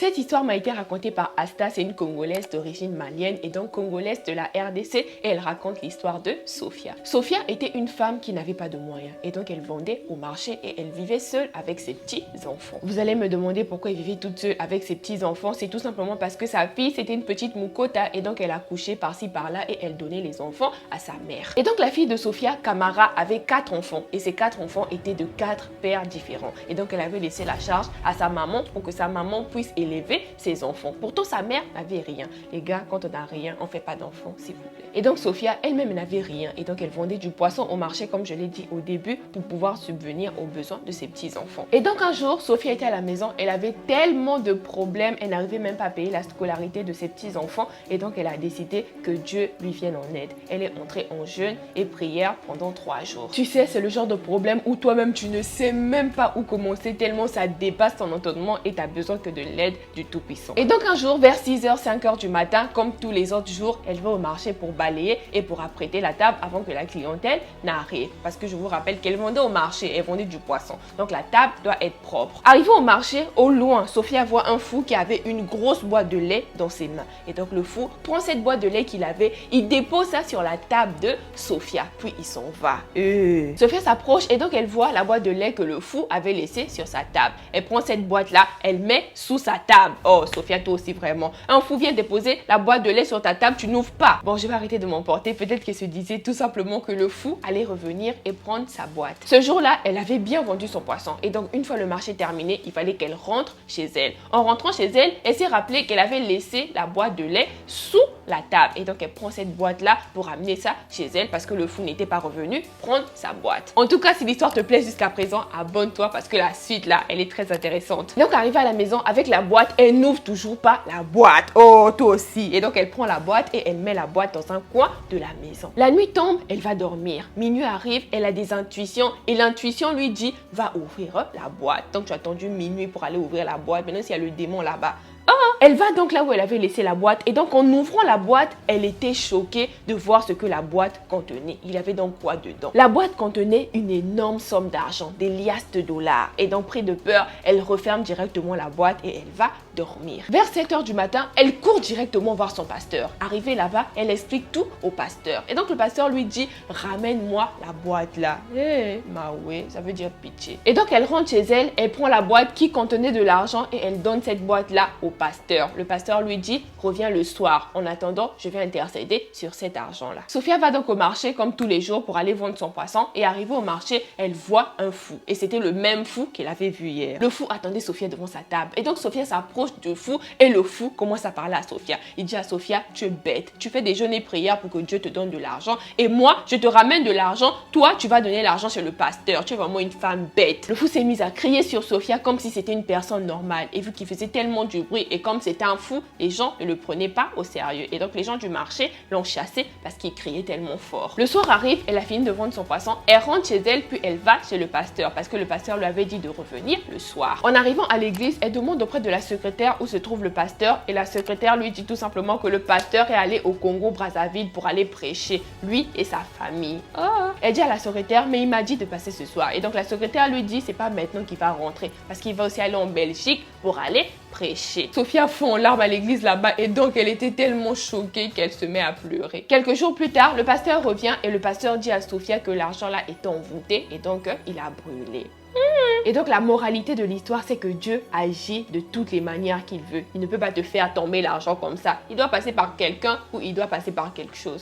Cette histoire m'a été racontée par Asta, c'est une Congolaise d'origine malienne et donc congolaise de la RDC et elle raconte l'histoire de Sophia. Sophia était une femme qui n'avait pas de moyens et donc elle vendait au marché et elle vivait seule avec ses petits-enfants. Vous allez me demander pourquoi elle vivait toute seule avec ses petits-enfants, c'est tout simplement parce que sa fille c'était une petite Mukota et donc elle accouchait par-ci par-là et elle donnait les enfants à sa mère. Et donc la fille de Sophia, Kamara, avait 4 enfants et ces 4 enfants étaient de 4 pères différents et donc elle avait laissé la charge à sa maman pour que sa maman puisse élever ses enfants. Pourtant, sa mère n'avait rien. Les gars, quand on n'a rien, on ne fait pas d'enfants, s'il vous plaît. Et donc, Sophia elle-même n'avait rien. Et donc, elle vendait du poisson au marché, comme je l'ai dit au début, pour pouvoir subvenir aux besoins de ses petits-enfants. Et donc, un jour, Sophia était à la maison. Elle avait tellement de problèmes. Elle n'arrivait même pas à payer la scolarité de ses petits-enfants. Et donc, elle a décidé que Dieu lui vienne en aide. Elle est entrée en jeûne et prière pendant 3 jours. Tu sais, c'est le genre de problème où toi-même, tu ne sais même pas où commencer tellement ça dépasse ton entendement et tu as besoin que de l'aide du Tout-Puissant. Et donc un jour vers 6h, 5h du matin, comme tous les autres jours, elle va au marché pour balayer et pour apprêter la table avant que la clientèle n'arrive. Parce que je vous rappelle qu'elle vendait au marché, elle vendait du poisson. Donc la table doit être propre. Arrivant au marché, au loin, Sophia voit un fou qui avait une grosse boîte de lait dans ses mains. Et donc le fou prend cette boîte de lait qu'il avait, il dépose ça sur la table de Sophia. Puis il s'en va. Sophia s'approche et donc elle voit la boîte de lait que le fou avait laissée sur sa table. Elle prend cette boîte-là, elle met sous sa table. Oh, Sophia, toi aussi, vraiment. Un fou vient déposer la boîte de lait sur ta table, tu n'ouvres pas. Bon, je vais arrêter de m'emporter. Peut-être qu'elle se disait tout simplement que le fou allait revenir et prendre sa boîte. Ce jour-là, elle avait bien vendu son poisson. Et donc, une fois le marché terminé, il fallait qu'elle rentre chez elle. En rentrant chez elle, elle s'est rappelée qu'elle avait laissé la boîte de lait sous la table. Et donc, elle prend cette boîte-là pour amener ça chez elle parce que le fou n'était pas revenu prendre sa boîte. En tout cas, si l'histoire te plaît jusqu'à présent, abonne-toi parce que la suite, là, elle est très intéressante. Donc, arrivée à la maison avec la boîte, elle n'ouvre toujours pas la boîte. Oh, toi aussi. Et donc, elle prend la boîte et elle met la boîte dans un coin de la maison. La nuit tombe, elle va dormir. Minuit arrive, elle a des intuitions et l'intuition lui dit, va ouvrir la boîte. Donc, tu as attendu minuit pour aller ouvrir la boîte. Maintenant, s'il y a le démon là-bas, elle va donc là où elle avait laissé la boîte et donc en ouvrant la boîte, elle était choquée de voir ce que la boîte contenait. Il y avait donc quoi dedans? La boîte contenait une énorme somme d'argent, des liasses de dollars. Et donc pris de peur, elle referme directement la boîte et elle va dormir. Vers 7h du matin, elle court directement voir son pasteur. Arrivée là-bas, elle explique tout au pasteur. Et donc le pasteur lui dit, ramène-moi la boîte là. Maoué, ça veut dire pitié. Et donc elle rentre chez elle, elle prend la boîte qui contenait de l'argent et elle donne cette boîte là au pasteur. Le pasteur lui dit, reviens le soir. En attendant, je vais intercéder sur cet argent-là. Sophia va donc au marché comme tous les jours pour aller vendre son poisson et arrivée au marché, elle voit un fou. Et c'était le même fou qu'elle avait vu hier. Le fou attendait Sophia devant sa table. Et donc Sophia s'approche du fou et le fou commence à parler à Sophia. Il dit à Sophia, tu es bête. Tu fais des jeûnes et prières pour que Dieu te donne de l'argent. Et moi, je te ramène de l'argent. Toi, tu vas donner l'argent chez le pasteur. Tu es vraiment une femme bête. Le fou s'est mis à crier sur Sophia comme si c'était une personne normale. Et vu qu'il faisait tellement du bruit et comme c'était un fou, les gens ne le prenaient pas au sérieux. Et donc les gens du marché l'ont chassé parce qu'il criait tellement fort. Le soir arrive, elle a fini de vendre son poisson. Elle rentre chez elle, puis elle va chez le pasteur parce que le pasteur lui avait dit de revenir le soir. En arrivant à l'église, elle demande auprès de la secrétaire où se trouve le pasteur et la secrétaire lui dit tout simplement que le pasteur est allé au Congo-Brazzaville pour aller prêcher, lui et sa famille. Elle dit à la secrétaire, mais il m'a dit de passer ce soir. Et donc la secrétaire lui dit, c'est pas maintenant qu'il va rentrer parce qu'il va aussi aller en Belgique pour aller prêcher. Sophia fond en larmes à l'église là-bas et donc elle était tellement choquée qu'elle se met à pleurer. Quelques jours plus tard, le pasteur revient et le pasteur dit à Sophia que l'argent là est envoûté et donc il a brûlé. Et donc la moralité de l'histoire, c'est que Dieu agit de toutes les manières qu'il veut. Il ne peut pas te faire tomber l'argent comme ça. Il doit passer par quelqu'un ou il doit passer par quelque chose.